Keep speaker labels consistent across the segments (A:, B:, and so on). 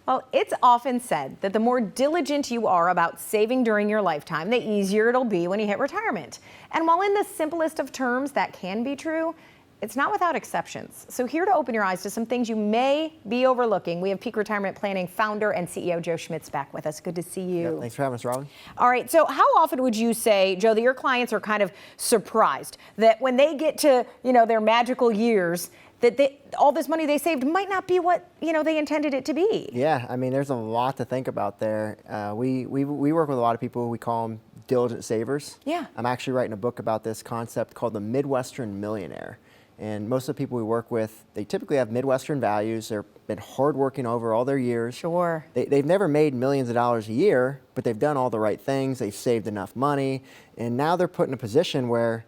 A: Well, it's often said that the more diligent you are about saving during your lifetime, the easier it'll be when you hit retirement. And while in the simplest of terms that can be true, it's not without exceptions. So here to open your eyes to some things you may be overlooking, we have Peak Retirement Planning founder and CEO Joe Schmidt's back with us. Good to see you.
B: Yeah, thanks for having us, Robyn.
A: All right, so how often would you say, Joe, that your clients are kind of surprised that when they get to, their magical years, that all this money they saved might not be what, they intended it to be?
B: Yeah, I mean, there's a lot to think about there. We work with a lot of people. We call them diligent savers.
A: Yeah.
B: I'm actually writing a book about this concept called the Midwestern Millionaire. And most of the people we work with, they typically have Midwestern values. They've been hardworking over all their years.
A: Sure.
B: They've never made millions of dollars a year, but they've done all the right things. They've saved enough money. And now they're put in a position where,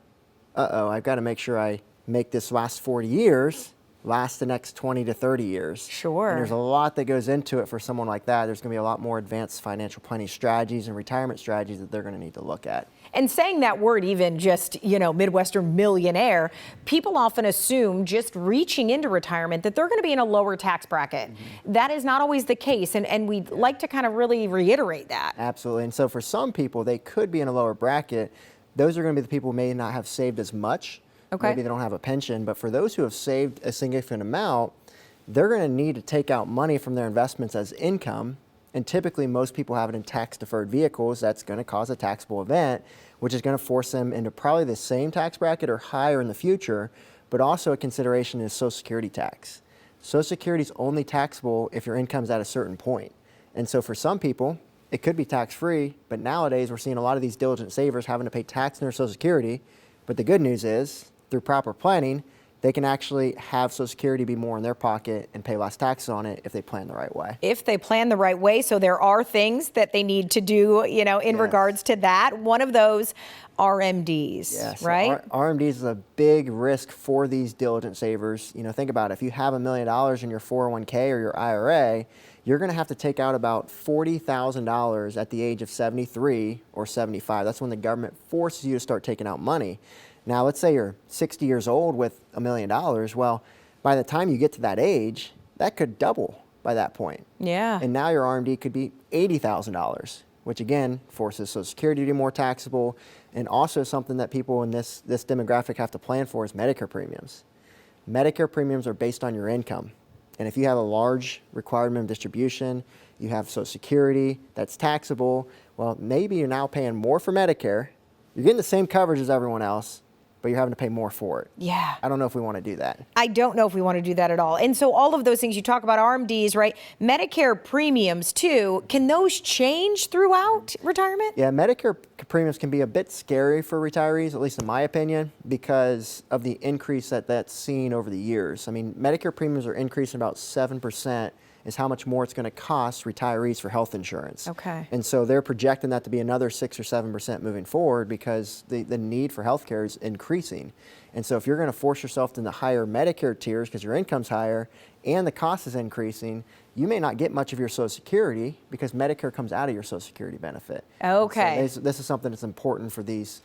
B: I've got to make sure I make this last 40 years last the next 20 to 30 years.
A: Sure.
B: And there's a lot that goes into it for someone like that. There's going to be a lot more advanced financial planning strategies and retirement strategies that they're going to need to look at.
A: And saying that word, even just, Midwestern millionaire, people often assume just reaching into retirement that they're going to be in a lower tax bracket. Mm-hmm. That is not always the case. And we'd like to kind of really reiterate that.
B: Absolutely. And so for some people, they could be in a lower bracket. Those are going to be the people who may not have saved as much.
A: Okay.
B: Maybe they don't have a pension, but for those who have saved a significant amount, they're going to need to take out money from their investments as income. And typically most people have it in tax-deferred vehicles. That's going to cause a taxable event, which is going to force them into probably the same tax bracket or higher in the future. But also a consideration is Social Security tax. Social Security is only taxable if your income's at a certain point. And so for some people, it could be tax-free, but nowadays we're seeing a lot of these diligent savers having to pay tax on their Social Security. But the good news is, through proper planning, they can actually have Social Security be more in their pocket and pay less taxes on it if they plan the right way.
A: If they plan the right way. So there are things that they need to do, in regards to that. One of those, RMDs,
B: yes.
A: right?
B: RMDs is a big risk for these diligent savers. Think about it. If you have $1 million in your 401k or your IRA, you're going to have to take out about $40,000 at the age of 73 or 75. That's when the government forces you to start taking out money. Now, let's say you're 60 years old with $1 million. Well, by the time you get to that age, that could double by that point.
A: Yeah.
B: And now your RMD could be $80,000, which again forces Social Security to be more taxable. And also something that people in this demographic have to plan for is Medicare premiums. Medicare premiums are based on your income. And if you have a large required minimum distribution, you have Social Security that's taxable, well, maybe you're now paying more for Medicare. You're getting the same coverage as everyone else, but you're having to pay more for it.
A: Yeah.
B: I don't know if we want to do that.
A: I don't know if we want to do that at all. And so all of those things you talk about, RMDs, right? Medicare premiums too, can those change throughout retirement?
B: Yeah, Medicare premiums can be a bit scary for retirees, at least in my opinion, because of the increase that's seen over the years. I mean, Medicare premiums are increasing about 7%. Is how much more it's going to cost retirees for health insurance.
A: Okay.
B: And so they're projecting that to be another 6 or 7% moving forward because the need for health care is increasing. And so if you're going to force yourself into higher Medicare tiers because your income's higher and the cost is increasing, you may not get much of your Social Security because Medicare comes out of your Social Security benefit.
A: Okay.
B: So this is something that's important for these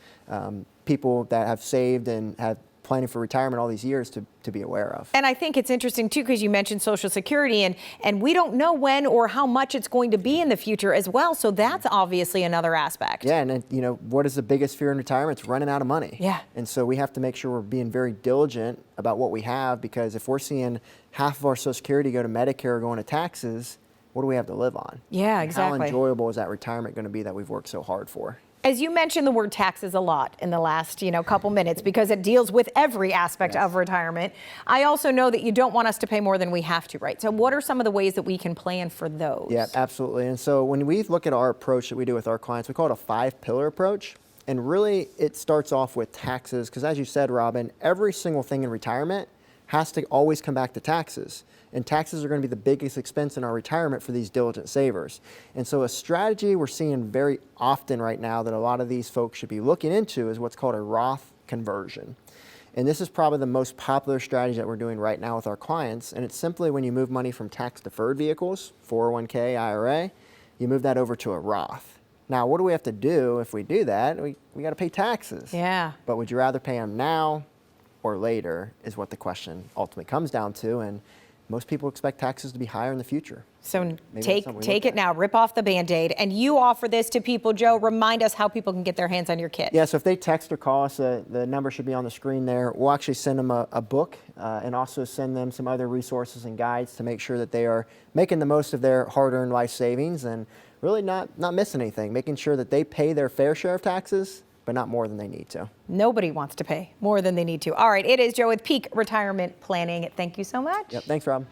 B: people that have saved and have planning for retirement all these years to be aware of.
A: And I think it's interesting too, because you mentioned Social Security and we don't know when or how much it's going to be in the future as well. So that's obviously another aspect.
B: Yeah, and what is the biggest fear in retirement? It's running out of money.
A: Yeah.
B: And so we have to make sure we're being very diligent about what we have, because if we're seeing half of our Social Security go to Medicare or going to taxes, what do we have to live on?
A: Yeah, exactly.
B: How enjoyable is that retirement going to be that we've worked so hard for?
A: As you mentioned the word taxes a lot in the last, couple minutes, because it deals with every aspect of retirement. I also know that you don't want us to pay more than we have to, right? So what are some of the ways that we can plan for those?
B: Yeah, absolutely. And so when we look at our approach that we do with our clients, we call it a 5-pillar approach. And really it starts off with taxes, because as you said, Robyn, every single thing in retirement has to always come back to taxes. And taxes are going to be the biggest expense in our retirement for these diligent savers. And so a strategy we're seeing very often right now that a lot of these folks should be looking into is what's called a Roth conversion. And this is probably the most popular strategy that we're doing right now with our clients. And it's simply when you move money from tax-deferred vehicles, 401k, IRA, you move that over to a Roth. Now, what do we have to do if we do that? We got to pay taxes.
A: Yeah.
B: But would you rather pay them now or later is what the question ultimately comes down to. And most people expect taxes to be higher in the future.
A: So
B: Maybe that's
A: take
B: something we look
A: it
B: at.
A: now, rip off the Band-Aid, and you offer this to people. Joe, remind us how people can get their hands on your kit.
B: Yeah, so if they text or call us, the number should be on the screen there. We'll actually send them a book and also send them some other resources and guides to make sure that they are making the most of their hard-earned life savings and really not missing anything, making sure that they pay their fair share of taxes, but not more than they need to.
A: Nobody wants to pay more than they need to. All right, it is Joe with Peak Retirement Planning. Thank you so much.
B: Yep, thanks, Rob.